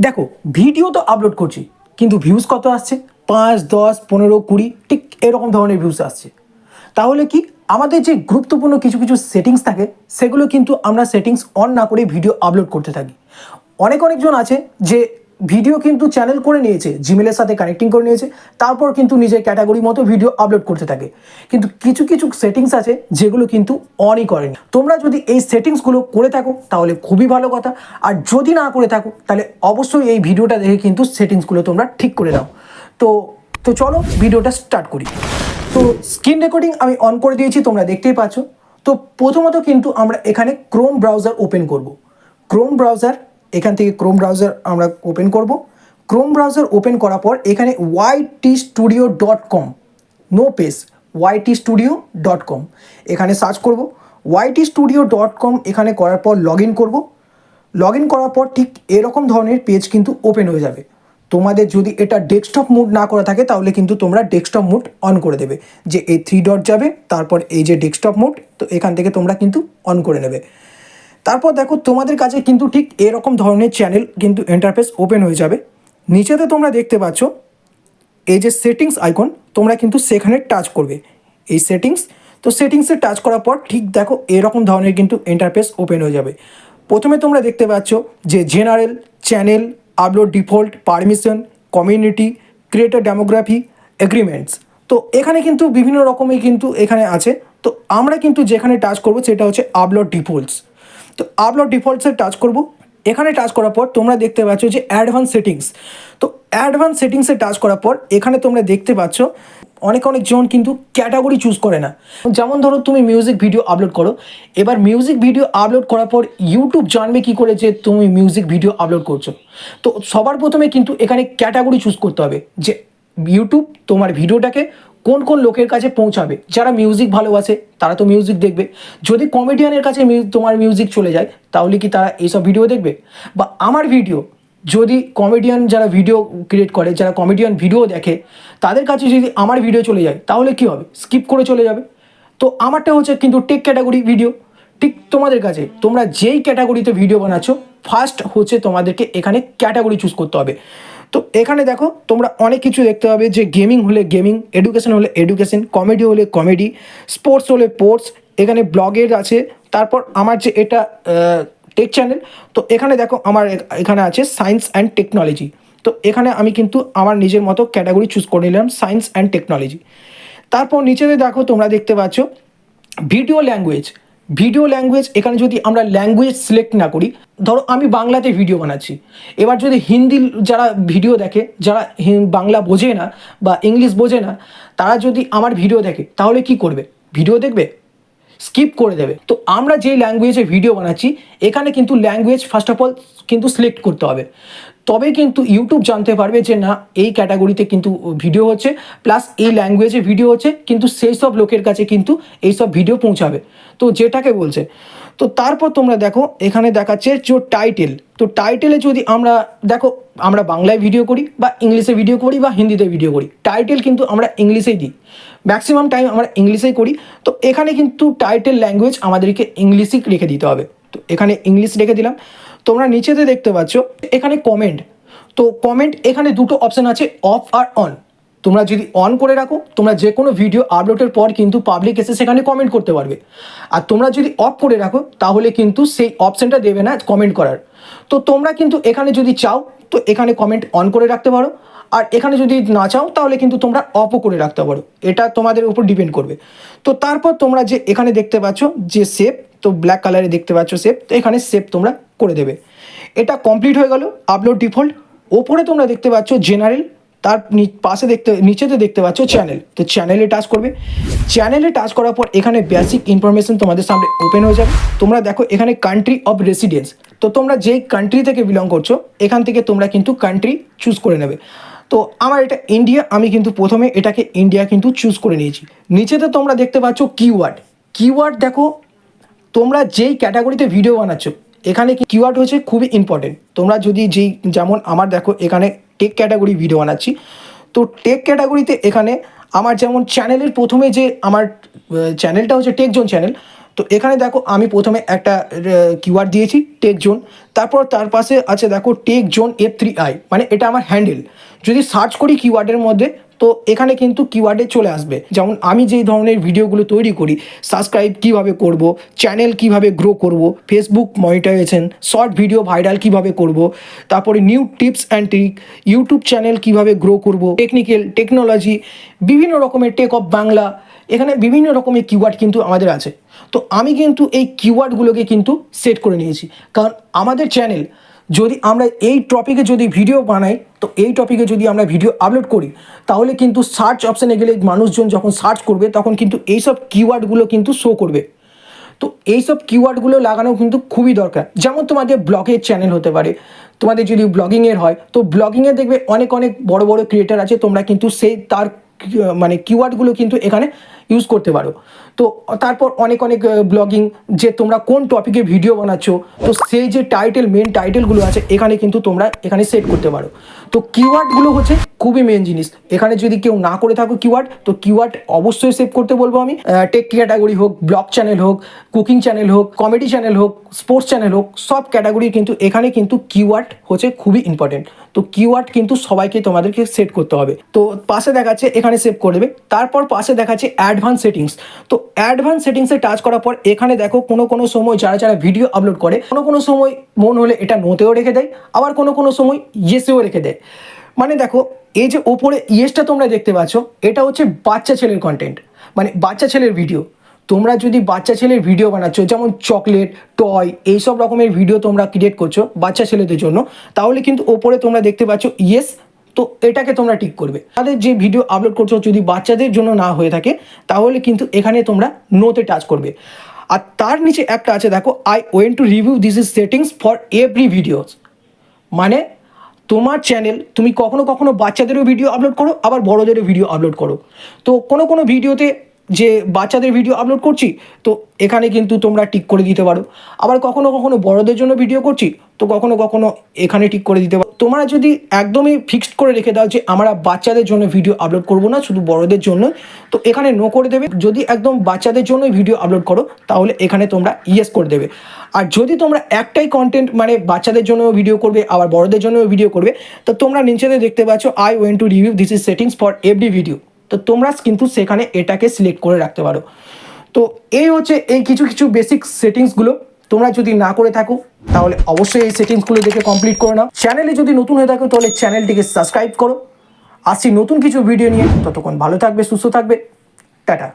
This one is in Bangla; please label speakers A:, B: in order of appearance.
A: দেখো ভিডিও তো আপলোড করছি কিন্তু ভিউজ কত আসছে? 5, 10, 15, 20 ঠিক এরকম ধরনের ভিউজ আসছে। তাহলে কি আমাদের যে গুরুত্বপূর্ণ কিছু কিছু সেটিংস থাকে সেগুলো কিন্তু আমরা সেটিংস অন না করে ভিডিও আপলোড করতে থাকি। অনেকজন আছে যে ভিডিও কিন্তু চ্যানেল করে নিয়েছে, জিমেলের সাথে কানেক্টিং করে নিয়েছে, তারপর কিন্তু নিজের ক্যাটাগরি মতো ভিডিও আপলোড করতে থাকে, কিন্তু কিছু কিছু সেটিংস আছে যেগুলো কিন্তু অনই করেনি। তোমরা যদি এই সেটিংসগুলো করে থাকো তাহলে খুবই ভালো কথা, আর যদি না করে থাকো তাহলে অবশ্যই এই ভিডিওটা দেখে কিন্তু সেটিংসগুলো তোমরা ঠিক করে নাও। তো চলো ভিডিওটা স্টার্ট করি। তো স্ক্রিন রেকর্ডিং আমি অন করে দিয়েছি, তোমরা দেখতেই পাচ্ছ। তো প্রথমত কিন্তু আমরা এখানে ক্রোম ব্রাউজার ওপেন করব। ক্রোম ব্রাউজার, এখান থেকে ক্রোম ব্রাউজার আমরা ওপেন করব। ক্রোম ব্রাউজার ওপেন করার পর এখানে ytstudio.com, নো পেজ, ytstudio.com এখানে সার্চ করব। ytstudio.com এখানে করার পর লগ ইন করবো। লগ ইন করার পর ঠিক এরকম ধরনের পেজ কিন্তু ওপেন হয়ে যাবে। তোমাদের যদি এটা ডেস্কটপ মোড না করা থাকে তাহলে কিন্তু তোমরা ডেস্কটপ মোড অন করে দেবে, যে এই 3 ডট যাবে, তারপর এই যে ডেস্কটপ মোড, তো এখান থেকে তোমরা কিন্তু অন করে নেবে। তারপর দেখো তোমাদের কাছে কিন্তু ঠিক এরকম ধরনের চ্যানেল কিন্তু ইন্টারফেস ওপেন হয়ে যাবে। নিচেতে তোমরা দেখতে পাচ্ছ এই যে সেটিংস আইকন, তোমরা কিন্তু সেখানে টাচ করবে এই সেটিংস। তো সেটিংসে টাচ করার পর ঠিক দেখো এরকম ধরনের কিন্তু ইন্টারফেস ওপেন হয়ে যাবে। প্রথমে তোমরা দেখতে পাচ্ছ যে general, channel, upload default, permission, community, creator demography, agreements. তো এখানে কিন্তু বিভিন্ন রকমের কিন্তু এখানে আছে। তো আমরা কিন্তু যেখানে টাচ করব সেটা হচ্ছে আপলোড ডিফল্টস। তো আপলোড ডিফল্টসে টাচ করব। এখানে টাচ করার পর তোমরা দেখতে পাচ্ছ যে অ্যাডভান্স সেটিংস। তো অ্যাডভান্স সেটিংসে টাচ করার পর এখানে তোমরা দেখতে পাচ্ছ অনেকজন কিন্তু ক্যাটাগরি চুজ করে না। যেমন ধরো তুমি মিউজিক ভিডিও আপলোড করো, এবার মিউজিক ভিডিও আপলোড করার পর ইউটিউব জানবে কি করে যে তুমি মিউজিক ভিডিও আপলোড করছো। তো সবার প্রথমে কিন্তু এখানে ক্যাটাগরি চুজ করতে হবে যে ইউটিউব তোমার ভিডিওটাকে কোন কোন লোকের কাছে পৌঁছাবে। যারা মিউজিক ভালোবাসে তারা তো মিউজিক দেখবে। যদি কমেডিয়ানের কাছে তোমার মিউজিক চলে যায় তাহলে কি তারা এইসব ভিডিও দেখবে? বা আমার ভিডিও যদি কমেডিয়ান যারা ভিডিও ক্রিয়েট করে, যারা কমেডিয়ান ভিডিও দেখে, তাদের কাছে যদি আমার ভিডিও চলে যায় তাহলে কি হবে? স্কিপ করে চলে যাবে। তো আমারটা হচ্ছে কিন্তু টেক ক্যাটাগরি ভিডিও। ঠিক তোমাদের কাছে তোমরা যেই ক্যাটাগরিতে ভিডিও বানাচ্ছ ফার্স্ট হচ্ছে তোমাদেরকে এখানে ক্যাটাগরি চুজ করতে হবে। তো এখানে দেখো তোমরা অনেক কিছু দেখতে পাবে, যে গেমিং হলে গেমিং, এডুকেশন হলে এডুকেশন, কমেডি হলে কমেডি, স্পোর্টস হলে স্পোর্টস, এখানে ব্লগের আছে। তারপর আমার যে এটা টেক চ্যানেল, তো এখানে দেখো আমার এখানে আছে সায়েন্স অ্যান্ড টেকনোলজি। তো এখানে আমি কিন্তু আমার নিজের মতো ক্যাটাগরি চুজ করে নিলাম সায়েন্স অ্যান্ড টেকনোলজি। তারপর নিচেতে দেখো তোমরা দেখতে পাচ্ছ ভিডিও ল্যাঙ্গুয়েজ। ভিডিও ল্যাঙ্গুয়েজ, এখানে যদি আমরা ল্যাঙ্গুয়েজ সিলেক্ট না করি, ধরো আমি বাংলাতে ভিডিও বানাচ্ছি, এবার যদি হিন্দি যারা ভিডিও দেখে, যারা বাংলা বোঝে না বা ইংলিশ বোঝে না, তারা যদি আমার ভিডিও দেখে তাহলে কি করবে? ভিডিও দেখবে? স্কিপ করে দেবে। তো আমরা যে ল্যাঙ্গুয়েজে ভিডিও বানাচ্ছি এখানে কিন্তু ল্যাঙ্গুয়েজ ফার্স্ট অফ অল কিন্তু সিলেক্ট করতে হবে, তবে কিন্তু ইউটিউব জানতে পারবে যে না এই ক্যাটাগরিতে কিন্তু ভিডিও হচ্ছে, প্লাস এই ল্যাঙ্গুয়েজে ভিডিও হচ্ছে, কিন্তু সেই সব লোকের কাছে কিন্তু এইসব ভিডিও পৌঁছাবে। তো যেটাকে বলছে। তো তারপর তোমরা দেখো এখানে দেখাচ্ছে যে টাইটেল। তো টাইটেলে যদি আমরা দেখো, আমরা বাংলায় ভিডিও করি বা ইংলিশে ভিডিও করি বা হিন্দিতে ভিডিও করি, টাইটেল কিন্তু আমরা ইংলিশেই দিই, ম্যাক্সিমাম টাইম আমরা ইংলিশেই করি। তো এখানে কিন্তু টাইটেল ল্যাঙ্গুয়েজ আমাদেরকে ইংলিশই রেখে দিতে হবে। তো এখানে ইংলিশ রেখে দিলাম। তোমরা নিচেতে দেখতে পাচ্ছ এখানে কমেন্ট। তো কমেন্ট এখানে দুটো অপশান আছে, অফ আর অন। তোমরা যদি অন করে রাখো, তোমরা যে কোনো ভিডিও আপলোডের পর কিন্তু পাবলিক এসে সেখানে কমেন্ট করতে পারবে। আর তোমরা যদি অফ করে রাখো তাহলে কিন্তু সেই অপশানটা দেবে না কমেন্ট করার। তো তোমরা কিন্তু এখানে যদি চাও তো এখানে কমেন্ট অন করে রাখতে পারো, আর এখানে যদি না চাও তাহলে কিন্তু তোমরা অফও করে রাখতে পারো, এটা তোমাদের উপর ডিপেন্ড করবে। তো তারপর তোমরা যে এখানে দেখতে পাচ্ছ যে সেভ, তো ব্ল্যাক কালারে দেখতে পাচ্ছ সেভ, তো এখানে সেভ তোমরা করে দেবে। এটা কমপ্লিট হয়ে গেল আপলোড ডিফল্ট। ওপরে তোমরা দেখতে পাচ্ছ জেনারেল, তার পাশে নিচেতে দেখতে পাচ্ছ চ্যানেল। তো চ্যানেলে টাচ করবে। চ্যানেলে টাচ করার পর এখানে বেসিক ইনফরমেশন তোমাদের সামনে ওপেন হয়ে যাবে। তোমরা দেখো এখানে কান্ট্রি অফ রেসিডেন্স, তো তোমরা যেই কান্ট্রি থেকে বিলং করছো এখান থেকে তোমরা কিন্তু কান্ট্রি চুজ করে নেবে। তো আমার এটা ইন্ডিয়া, আমি কিন্তু প্রথমে এটাকে ইন্ডিয়া কিন্তু চুজ করে নিয়েছি। নিচেতে তোমরা দেখতে পাচ্ছ কিওয়ার্ড। কিওয়ার্ড দেখো তোমরা যেই ক্যাটাগরিতে ভিডিও বানাচ্ছ এখানে কিওয়ার্ড হচ্ছে খুবই ইম্পর্টেন্ট। তোমরা যদি যেমন আমার দেখো এখানে টেক ক্যাটাগরি ভিডিও বানাচ্ছি, তো টেক ক্যাটাগরিতে এখানে আমার যেমন চ্যানেলের প্রথমে যে আমার চ্যানেলটা হচ্ছে টেক জোন চ্যানেল, তো এখানে দেখো আমি প্রথমে একটা কিওয়ার্ড দিয়েছি টেক জোন, তারপর তার পাশে আছে দেখো টেক জোন F3i, মানে এটা আমার হ্যান্ডেল। যদি সার্চ করি কিওয়ার্ডের মধ্যে তো এখানে কিন্তু কিওয়ার্ডে চলে আসবে, যেমন আমি যেই ধরনের ভিডিওগুলো তৈরি করি, সাবস্ক্রাইব কিভাবে করব, চ্যানেল কিভাবে গ্রো করব, Facebook monetization, short video viral কিভাবে করব, তারপরে new tips and trick, YouTube channel কিভাবে গ্রো করব, টেকনোলজি, বিভিন্ন রকমের টেক অফ বাংলা, এখানে বিভিন্ন রকমের কিওয়ার্ড কিন্তু আমাদের আছে। তো আমি কিন্তু এই কিওয়ার্ডগুলোকে কিন্তু সেট করে নিয়েছি, কারণ আমাদের চ্যানেল যদি আমরা এই টপিকে যদি ভিডিও বানাই, তো এই টপিকে যদি আমরা ভিডিও আপলোড করি, তাহলে কিন্তু সার্চ অপশানে গেলে মানুষজন যখন সার্চ করবে তখন কিন্তু এইসব কিওয়ার্ডগুলো কিন্তু শো করবে। তো এইসব কিওয়ার্ডগুলো লাগানো কিন্তু খুবই দরকার। যেমন তোমাদের ব্লগের চ্যানেল হতে পারে, তোমাদের যদি ব্লগিংয়ের হয়, তো ব্লগিংয়ে দেখবে অনেক অনেক বড় বড় ক্রিয়েটার আছে, তোমরা কিন্তু সেই তার মানে কিওয়ার্ডগুলো কিন্তু এখানে ইউজ করতে পারো। তো তারপর অনেক অনেক ব্লগিং, যে তোমরা কোন টপিকে ভিডিও বানাচ্ছ, তো সেই যে টাইটেল, মেন টাইটেলগুলো আছে এখানে কিন্তু তোমরা এখানে সেট করতে পারো। তো কিওয়ার্ডগুলো হচ্ছে খুবই মেন জিনিস। এখানে যদি কেউ না করে থাকো কিওয়ার্ড, তো কিওয়ার্ড অবশ্যই সেভ করতে বলবো আমি। টেক ক্যাটাগরি হোক, ব্লগ চ্যানেল হোক, কুকিং চ্যানেল হোক, কমেডি চ্যানেল হোক, স্পোর্টস চ্যানেল হোক, সব ক্যাটাগরি কিন্তু এখানে কিন্তু কিওয়ার্ড হচ্ছে খুবই ইম্পর্টেন্ট। তো কিওয়ার্ড কিন্তু সবাইকে তোমাদেরকে সেট করতে হবে। তো পাশে দেখাচ্ছে এখানে সেভ করে দেবে, তারপর পাশে দেখাচ্ছে অ্যাডভান্স সেটিংস। তো অ্যাডভান্স সেটিংসে টাচ করার পর এখানে দেখো কোনো সময় যারা যারা ভিডিও আপলোড করে, কোনো সময় মন হলে এটা নোতেও রেখে দেয়, আবার কোনো সময় ইয়েসেও রেখে দেয়। মানে দেখো এই যে ওপরে ইয়েসটা তোমরা দেখতে পাচ্ছ, এটা হচ্ছে বাচ্চা ছেলের কন্টেন্ট, মানে বাচ্চা ছেলের ভিডিও। তোমরা যদি বাচ্চা ছেলের ভিডিও বানাচ্ছ, যেমন চকলেট, টয়, এইসব রকমের ভিডিও তোমরা ক্রিয়েট করছো বাচ্চা ছেলেদের জন্য, তাহলে কিন্তু ওপরে তোমরা দেখতে পাচ্ছ ইয়েস। তো এটাকে তোমরা টিক করবে। তাদের যে ভিডিও আপলোড করছো যদি বাচ্চাদের জন্য না হয়ে থাকে, তাহলে কিন্তু এখানে তোমরা নোতে টাচ করবে। আর তার নিচে একটা আছে দেখো, I went to review this is settings for every videos. মানে তোমার চ্যানেল, তুমি কখনো কখনো বাচ্চাদেরও ভিডিও আপলোড করো, আবার বড়োদেরও ভিডিও আপলোড করো। তো কোনো ভিডিওতে যে বাচ্চাদের ভিডিও আপলোড করছি, তো এখানে কিন্তু তোমরা টিক করে দিতে পারো। আবার কখনো কখনো বড়োদের জন্য ভিডিও করছি, তো কখনো এখানে টিক করে দিতে পারো। তোমরা যদি একদমই ফিক্সড করে রেখে দাও যে আমরা বাচ্চাদের জন্য ভিডিও আপলোড করব না, শুধু বড়োদের জন্য, তো এখানে নো করে দেবে। যদি একদম বাচ্চাদের জন্য ভিডিও আপলোড করো, তাহলে এখানে তোমরা ইয়েস করে দেবে। আর যদি তোমরা একটাই কন্টেন্ট মানে বাচ্চাদের জন্য ভিডিও করবে, আবার বড়োদের জন্য ভিডিও করবে, তো তোমরা নিচেতে দেখতে পাচ্ছ I went to review this is settings for every video. তো তোমরা কিন্তু সেখানে এটাকে সিলেক্ট করে রাখতে পারো। তো এই হচ্ছে এই কিছু বেসিক সেটিংসগুলো। তোমরা যদি না করে থাকো, তাহলে অবশ্যই এই সেটিংসগুলো দেখে কমপ্লিট করে নাও। চ্যানেলে যদি নতুন হয়ে থাকো, তাহলে চ্যানেলটিকে সাবস্ক্রাইব করো। আসছি নতুন কিছু ভিডিও নিয়ে, ততক্ষণ ভালো থাকবে, সুস্থ থাকবে, টাটা।